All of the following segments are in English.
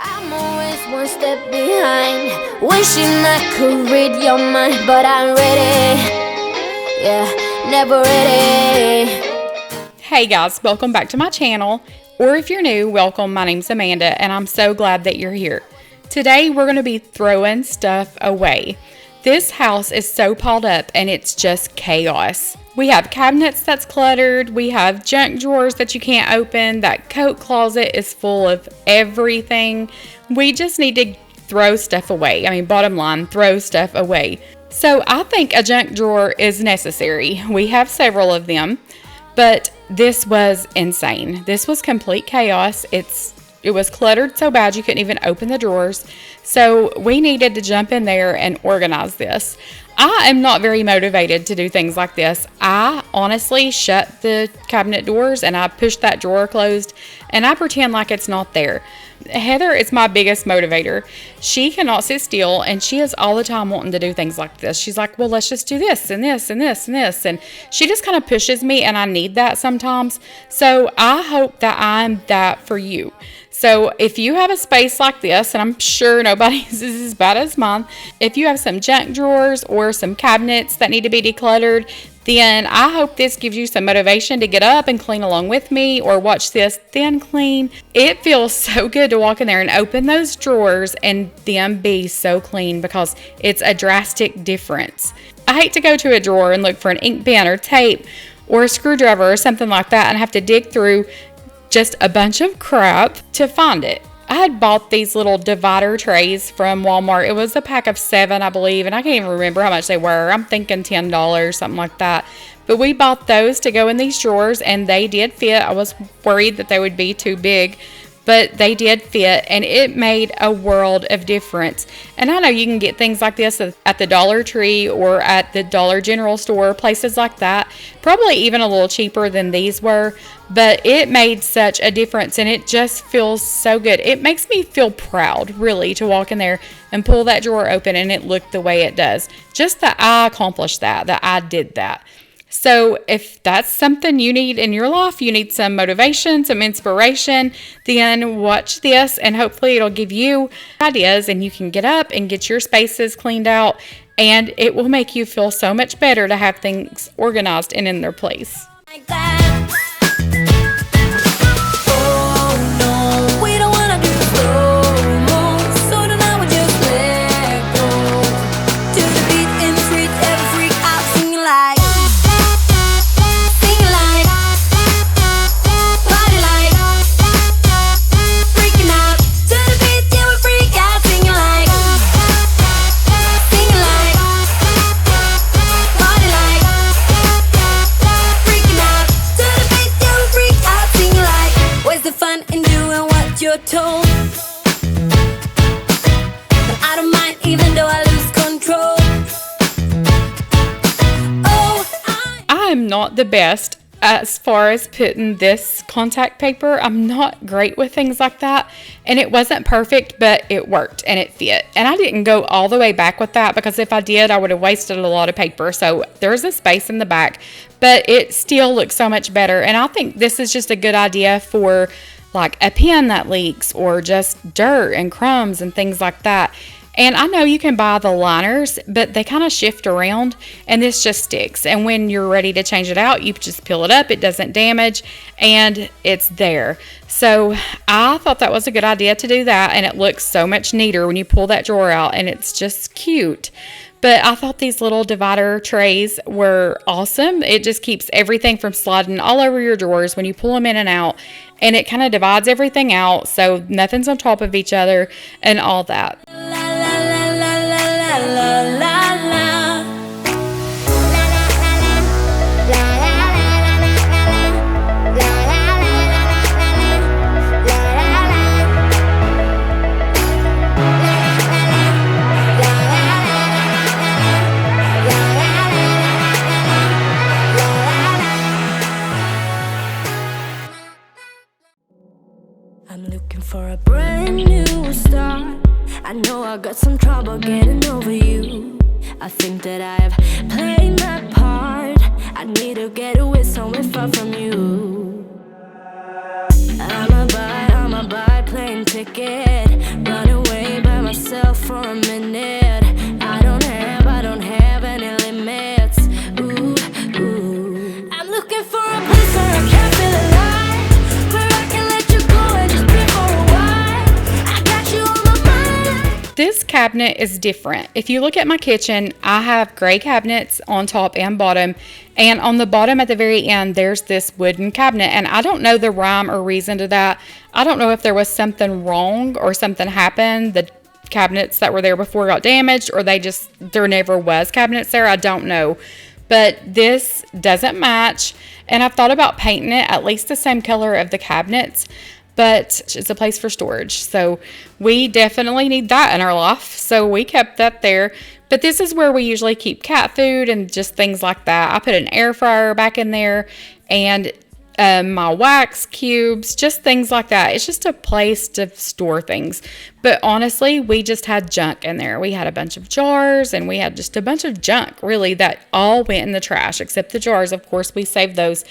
I'm always one step behind, wishing I could read your mind, but I'm ready, yeah, never ready. Hey guys, welcome back to my channel, or if you're new, welcome. My name's Amanda, and I'm so glad that you're here. Today, we're going to be throwing stuff away. This house is so piled up, and it's just chaos. We have cabinets that's cluttered, we have junk drawers that you can't open, that coat closet is full of everything. We just need to throw stuff away. I mean, bottom line, throw stuff away. So I think a junk drawer is necessary. We have several of them, but this was insane. This was complete chaos. It was cluttered so bad you couldn't even open the drawers. So we needed to jump in there and organize this. I am not very motivated to do things like this. I honestly shut the cabinet doors and I push that drawer closed and I pretend like it's not there. Heather is my biggest motivator. She cannot sit still and she is all the time wanting to do things like this. She's like, well, let's just do this and this and this and this. And she just kind of pushes me and I need that sometimes. So I hope that I'm that for you. So if you have a space like this, and I'm sure nobody's is as bad as mine, if you have some junk drawers or some cabinets that need to be decluttered, then I hope this gives you some motivation to get up and clean along with me or watch this then clean. It feels so good to walk in there and open those drawers and them be so clean because it's a drastic difference. I hate to go to a drawer and look for an ink pen or tape or a screwdriver or something like that and have to dig through just a bunch of crap to find it. I had bought these little divider trays from Walmart. It was a pack of 7, I believe, and I can't even remember how much they were. I'm thinking $10, something like that. But we bought those to go in these drawers, and they did fit. I was worried that they would be too big, but they did fit, and it made a world of difference. And I know you can get things like this at the Dollar Tree or at the Dollar General store, places like that. Probably even a little cheaper than these were, but it made such a difference, and it just feels so good. It makes me feel proud, really, to walk in there and pull that drawer open and it looked the way it does. Just that I accomplished that I did that. So if that's something you need in your life, you need some motivation, some inspiration, then watch this and hopefully it'll give you ideas and you can get up and get your spaces cleaned out, and it will make you feel so much better to have things organized and in their place. Like that. Oh no, we don't wanna do slow-mo, so tonight we just let go. To the beat in the street, every freak out singing like. Told. But I don't mind even though I lose control. Oh, I'm not the best as far as putting this contact paper. I'm not great with things like that, and it wasn't perfect, but it worked and it fit. And I didn't go all the way back with that because if I did, I would have wasted a lot of paper. So there's a space in the back, but it still looks so much better. And I think this is just a good idea for like a pen that leaks or just dirt and crumbs and things like that. And I know you can buy the liners, but they kind of shift around and this just sticks. And when you're ready to change it out, you just peel it up. It doesn't damage and it's there. So I thought that was a good idea to do that. And it looks so much neater when you pull that drawer out and it's just cute. But I thought these little divider trays were awesome. It just keeps everything from sliding all over your drawers when you pull them in and out. And it kind of divides everything out so nothing's on top of each other and all that. I'm looking for a brand new start. I know I got some trouble getting over you. I think that I've played my part. I need to get away somewhere far from you. I'm a buy plane ticket, This cabinet is different. If you look at my kitchen, I have gray cabinets on top and bottom, and on the bottom at the very end, there's this wooden cabinet, and I don't know the rhyme or reason to that. I don't know if there was something wrong or something happened. The cabinets that were there before got damaged, or there never was cabinets there. I don't know. But this doesn't match, and I've thought about painting it at least the same color of the cabinets, but it's a place for storage, so we definitely need that in our life, so we kept that there. But this is where we usually keep cat food and just things like that. I put an air fryer back in there, and my wax cubes, just things like that. It's just a place to store things. But honestly, we just had junk in there. We had a bunch of jars, and we had just a bunch of junk, really, that all went in the trash, except the jars. Of course, we saved those.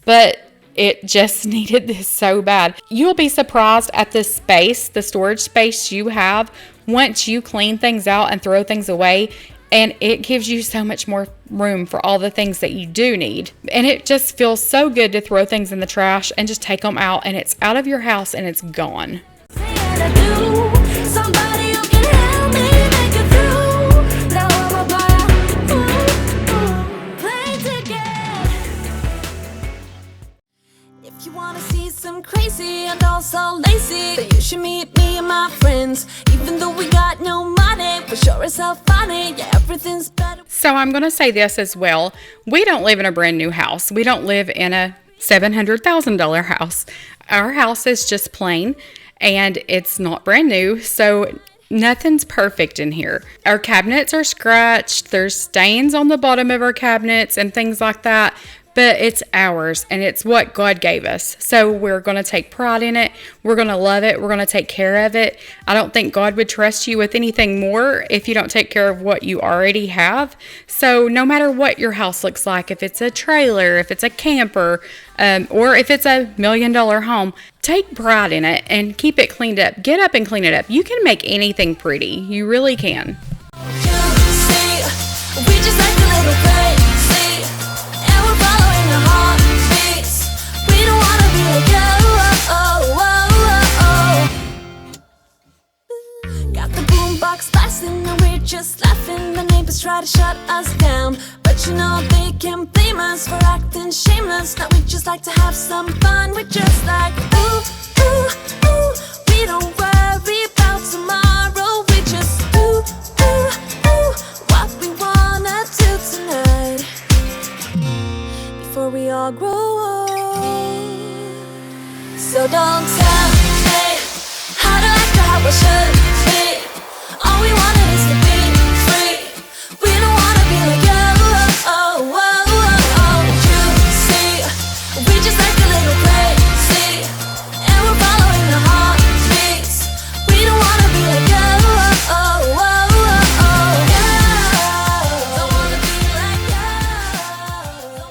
But it just needed this so bad. You'll be surprised at the space, the storage space you have once you clean things out and throw things away. And it gives you so much more room for all the things that you do need. And it just feels so good to throw things in the trash and just take them out, and it's out of your house and it's gone. If you wanna see some crazy and also lazy, then you should meet me and my friends. Even though we got no money, we sure as hell funny. Yeah, everything's better. So I'm going to say this as well. We don't live in a brand new house. We don't live in a $700,000 house. Our house is just plain, and it's not brand new. So nothing's perfect in here. Our cabinets are scratched. There's stains on the bottom of our cabinets and things like that. But it's ours, and it's what God gave us. So we're going to take pride in it. We're going to love it. We're going to take care of it. I don't think God would trust you with anything more if you don't take care of what you already have. So no matter what your house looks like, if it's a trailer, if it's a camper, or if it's $1 million home, take pride in it and keep it cleaned up. Get up and clean it up. You can make anything pretty. You really can. And we're just laughing. The neighbors try to shut us down, but you know they can't blame us for acting shameless. Now we just like to have some fun. We're just like ooh, ooh, ooh. We don't worry about tomorrow. We just ooh, ooh, ooh. What we wanna do tonight before we all grow old. So don't tell me how to act or how I should be. All we wanted is to be free. We don't wanna be like you. You see, we just act a little crazy, and we're following the heartbeats. We don't wanna be like you. Don't wanna be like you.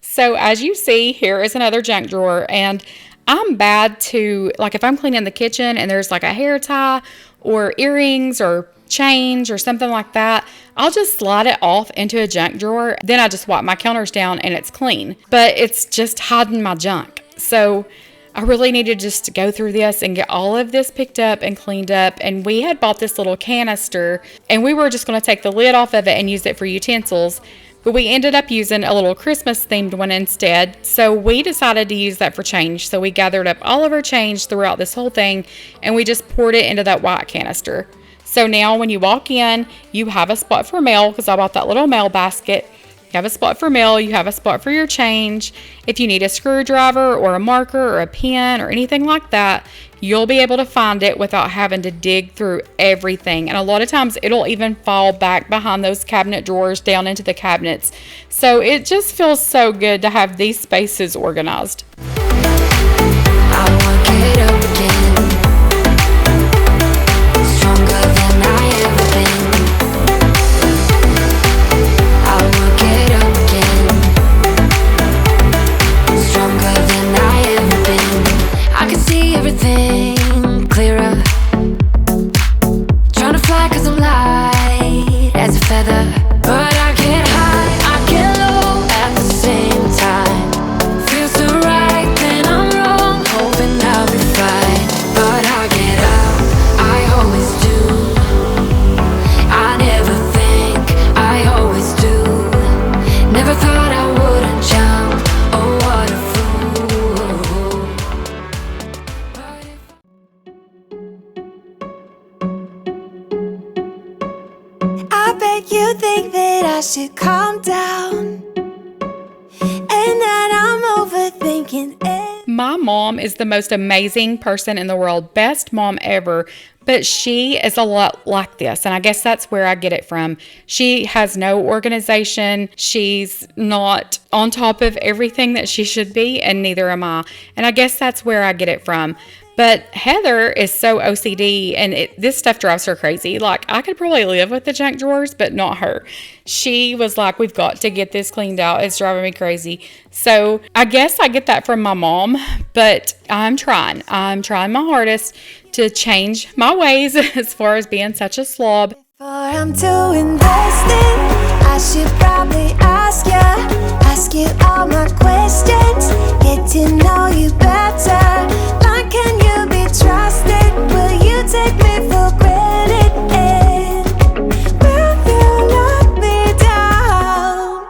So as you see, here is another junk drawer, and I'm bad to, like, if I'm cleaning the kitchen and there's like a hair tie or earrings or change or something like that, I'll just slide it off into a junk drawer. Then I just wipe my counters down and it's clean. But it's just hiding my junk. So I really need to just go through this and get all of this picked up and cleaned up. And we had bought this little canister, and we were just going to take the lid off of it and use it for utensils. But we ended up using a little Christmas themed one instead. So we decided to use that for change. So we gathered up all of our change throughout this whole thing, and we just poured it into that white canister. So now when you walk in, you have a spot for mail, because I bought that little mail basket. You have a spot for mail, you have a spot for your change. If you need a screwdriver or a marker or a pen or anything like that, you'll be able to find it without having to dig through everything. And a lot of times it'll even fall back behind those cabinet drawers down into the cabinets. So it just feels so good to have these spaces organized. I wanna get up again, stronger than I ever been. I wanna get up again, stronger than I ever been. I can see everything clearer, trying to fly 'cause I'm light as a feather. But I get high, I get low at the same time. Feels so right, then I'm make you think that I should calm down, and that I'm overthinking it. My mom is the most amazing person in the world, best mom ever, but she is a lot like this, and I guess that's where I get it from. She has no organization. She's not on top of everything that she should be, and neither am I, and I guess that's where I get it from. But Heather is so OCD, and this stuff drives her crazy. Like, I could probably live with the junk drawers, but not her. She was like, we've got to get this cleaned out. It's driving me crazy. So I guess I get that from my mom, but I'm trying. I'm trying my hardest to change my ways as far as being such a slob. Before I'm too invested, I should probably ask you all my questions, get to know you better. Like, can you be trusted? Will you take me for granted? Will you knock me down?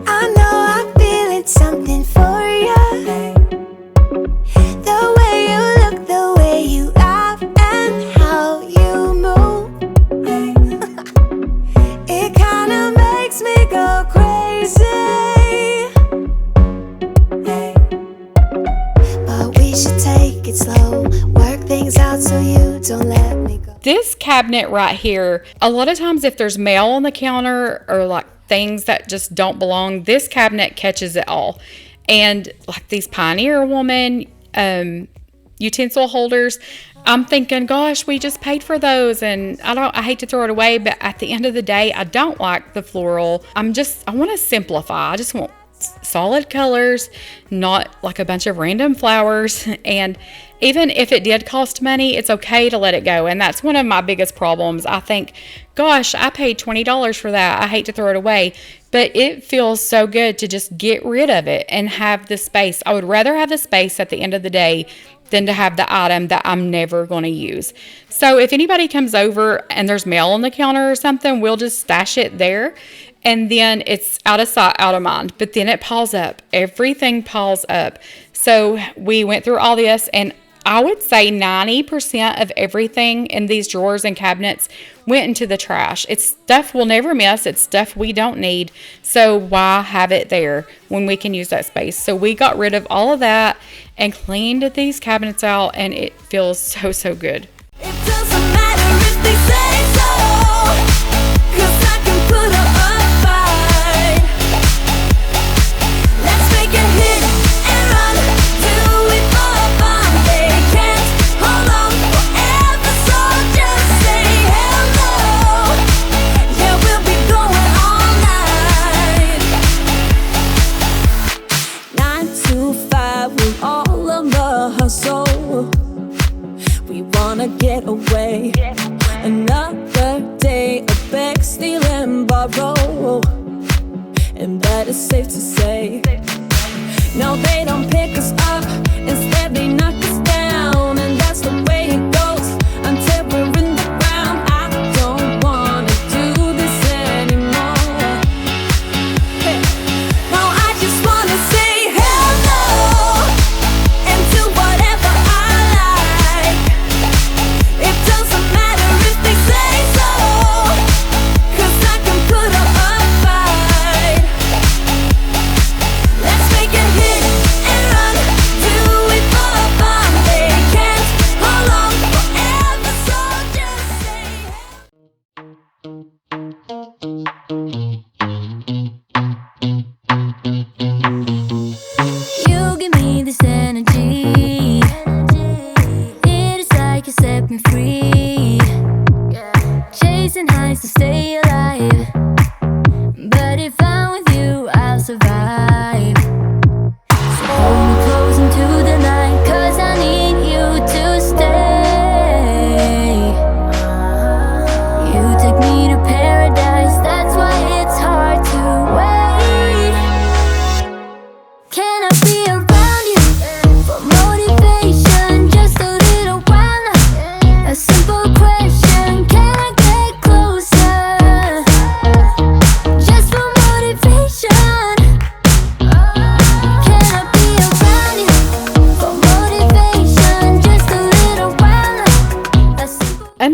I know I'm feeling something for you. The way you look, the way you laugh, and how you move. It kinda makes me go crazy. But we should take it slow, work things out so you don't let me go. This cabinet right here, a lot of times if there's mail on the counter or like things that just don't belong, this cabinet catches it all. And like these Pioneer Woman utensil holders, I'm thinking, gosh, we just paid for those, and I hate to throw it away, but at the end of the day, I don't like the floral. I want to simplify. I just want solid colors, not like a bunch of random flowers. And even if it did cost money, it's okay to let it go. And that's one of my biggest problems. I think, gosh, I paid $20 for that. I hate to throw it away, but it feels so good to just get rid of it and have the space. I would rather have the space at the end of the day than to have the item that I'm never going to use. So if anybody comes over and there's mail on the counter or something, we'll just stash it there. And then it's out of sight, out of mind. But then it piles up. Everything piles up. So we went through all this, and I would say 90% of everything in these drawers and cabinets went into the trash. It's stuff we'll never miss. It's stuff we don't need. So why have it there when we can use that space? So we got rid of all of that and cleaned these cabinets out, and it feels so, so good. It doesn't matter if they say so, 'cause I can put up a fight. Let's make a hit and run till we fall apart. They can't hold on forever, so just say hello. Yeah, we'll be going all night. 9 to 5, we're all on the hustle. We wanna get away. Another day of beg, steal, and borrow, and that is safe to say. No, they don't pick us up. Instead, they knock us down, and that's the way it goes until we're in the ground. I don't wanna do this anymore. Hey. No, I just wanna say hello and do whatever I like. It doesn't matter if they say so, 'cause I can put up a fight. Let's make a hit and run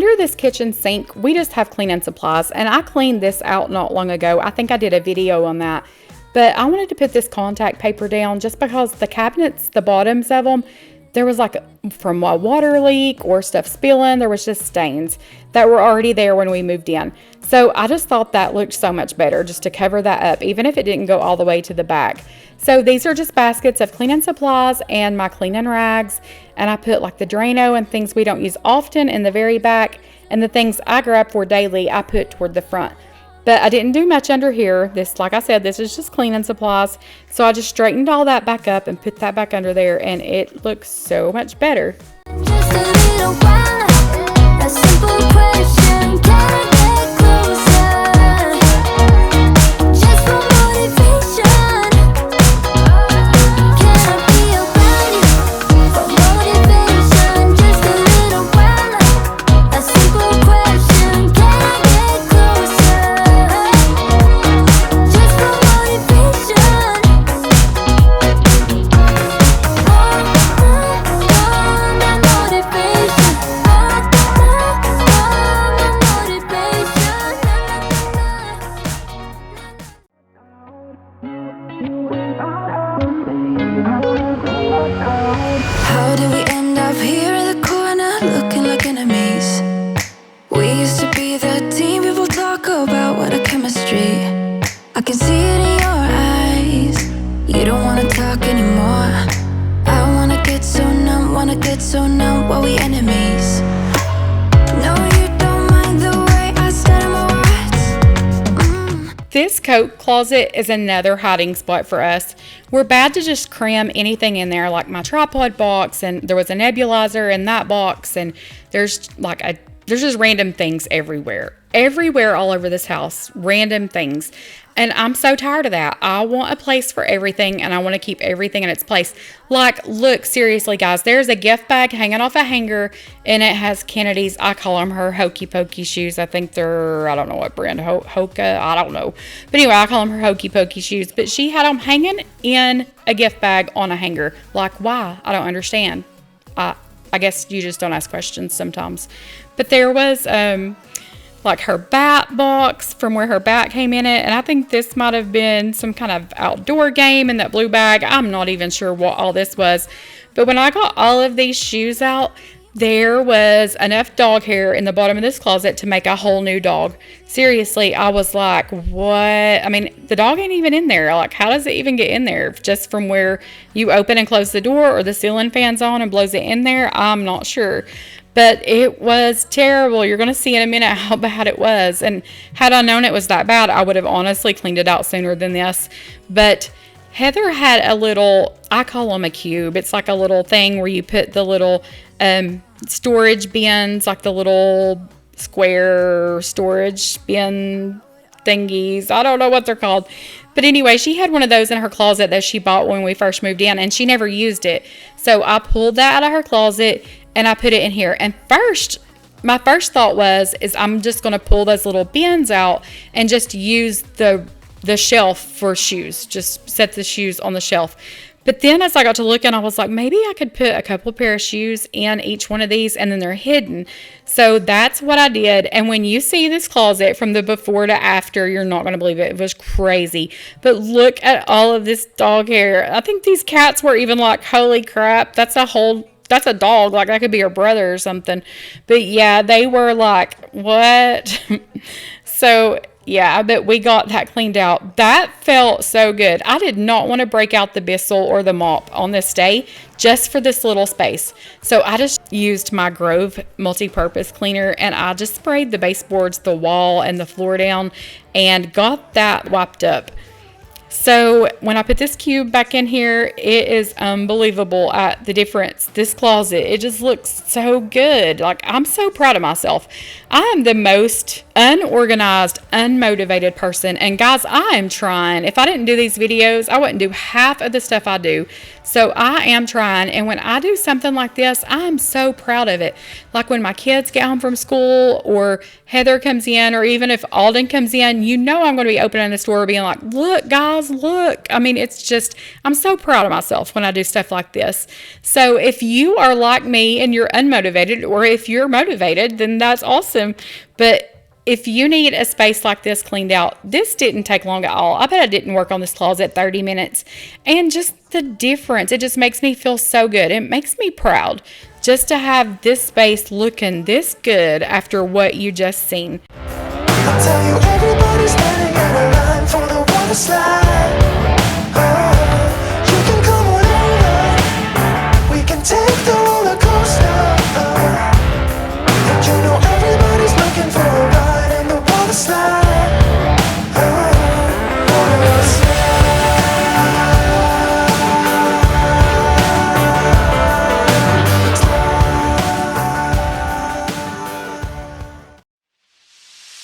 under this kitchen sink, we just have cleaning supplies, and I cleaned this out not long ago. I think I did a video on that, but I wanted to put this contact paper down just because the cabinets, the bottoms of them, there was like from a water leak or stuff spilling, there was just stains that were already there when we moved in. So I just thought that looked so much better just to cover that up, even if it didn't go all the way to the back. So these are just baskets of cleaning supplies and my cleaning rags. And I put like the Drano and things we don't use often in the very back. And the things I grab for daily, I put toward the front. But I didn't do much under here. This, like I said, this is just cleaning supplies. So I just straightened all that back up and put that back under there, and it looks so much better. Just a little while, a simple question, can I get closer? Just for motivation, can I be around you for motivation? Just a little while, a simple question, can I get closer? Just for motivation. How did we end up here in the corner, looking like enemies? We used to be the team people talk about, what a chemistry. I can see it in your eyes. You don't wanna talk anymore. I wanna get so numb, while we enemies. No, you don't mind the way I stutter my words. This coat closet is another hiding spot for us. We're bad to just cram anything in there, like my tripod box, and there was a nebulizer in that box, and there's just random things everywhere. Everywhere all over this house, random things. And I'm so tired of that. I want a place for everything, and I want to keep everything in its place. Like, look, seriously, guys, there's a gift bag hanging off a hanger, and it has Kennedy's, I call them her Hokey Pokey shoes. I think they're, I don't know what brand, Hoka, I don't know. But anyway, I call them her Hokey Pokey shoes. But she had them hanging in a gift bag on a hanger. Like, why? I don't understand. I guess you just don't ask questions sometimes. But there was, like her bat box from where her bat came in it. And I think this might have been some kind of outdoor game in that blue bag. I'm not even sure what all this was. But when I got all of these shoes out, there was enough dog hair in the bottom of this closet to make a whole new dog. Seriously, I was like, what? I mean, the dog ain't even in there. Like, how does it even get in there? Just from where you open and close the door, or the ceiling fan's on and blows it in there? I'm not sure. But it was terrible. You're going to see in a minute how bad it was. And had I known it was that bad, I would have honestly cleaned it out sooner than this. But Heather had a little, I call them a cube. It's like a little thing where you put the little storage bins, like the little square storage bin thingies. I don't know what they're called. But anyway, she had one of those in her closet that she bought when we first moved in, and she never used it. So I pulled that out of her closet and I put it in here. And my first thought is I'm just going to pull those little bins out and just use the shelf for shoes. Just set the shoes on the shelf. But then as I got to looking, I was like, maybe I could put a couple of pair of shoes in each one of these, and then they're hidden. So that's what I did. And when you see this closet from the before to after, you're not going to believe it. It was crazy. But look at all of this dog hair. I think these cats were even like, holy crap, that's a dog. Like, that could be her brother or something. But yeah, they were like, what? So yeah, but we got that cleaned out. That felt so good. I did not want to break out the Bissell or the mop on this day just for this little space. So I just used my Grove multi-purpose cleaner, and I just sprayed the baseboards, the wall, and the floor down, and got that wiped up. So when I put this cube back in here, it is unbelievable at the difference. This closet, it just looks so good. Like, I'm so proud of myself. I am the most unorganized, unmotivated person. And guys, I am trying. If I didn't do these videos, I wouldn't do half of the stuff I do. So I am trying. And when I do something like this, I'm so proud of it. Like when my kids get home from school, or Heather comes in, or even if Alden comes in, you know I'm going to be opening the store being like, look guys, guys, look. I mean, it's just, I'm so proud of myself when I do stuff like this. So if you are like me and you're unmotivated, or if you're motivated, then that's awesome. But if you need a space like this cleaned out, this didn't take long at all. I bet I didn't work on this closet 30 minutes. And just the difference, it just makes me feel so good. It makes me proud just to have this space looking this good after what you just seen. I'll tell you, everybody's standing in a line for the water slide. Oh, you can come on over. We can take the roller coaster. And you know everybody's looking for a ride in the water slide. Water slide.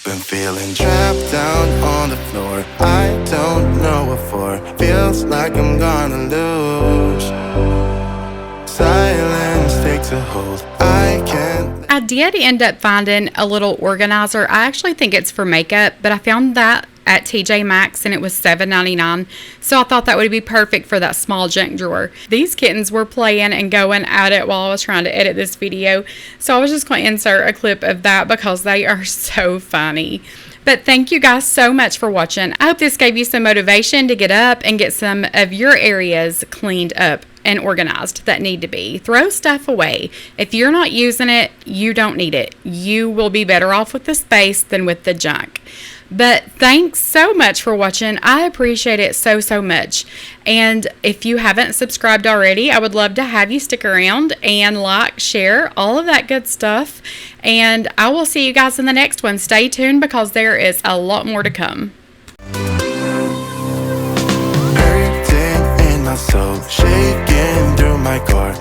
Been feeling trapped down on the floor. I don't know what for. Feels like I'm gonna lose. Silence takes a hold. I can't. I did end up finding a little organizer. I actually think it's for makeup, but I found that at TJ Maxx and it was $7.99. So I thought that would be perfect for that small junk drawer. These kittens were playing and going at it while I was trying to edit this video. So I was just going to insert a clip of that because they are so funny. But thank you guys so much for watching. I hope this gave you some motivation to get up and get some of your areas cleaned up and organized that need to be. Throw stuff away. If you're not using it, you don't need it. You will be better off with the space than with the junk. But thanks so much for watching. I appreciate it so much. And if you haven't subscribed already, I would love to have you stick around and like, share, all of that good stuff. And I will see you guys in the next one. Stay tuned because there is a lot more to come. Hurting in my soul, shaking through my core.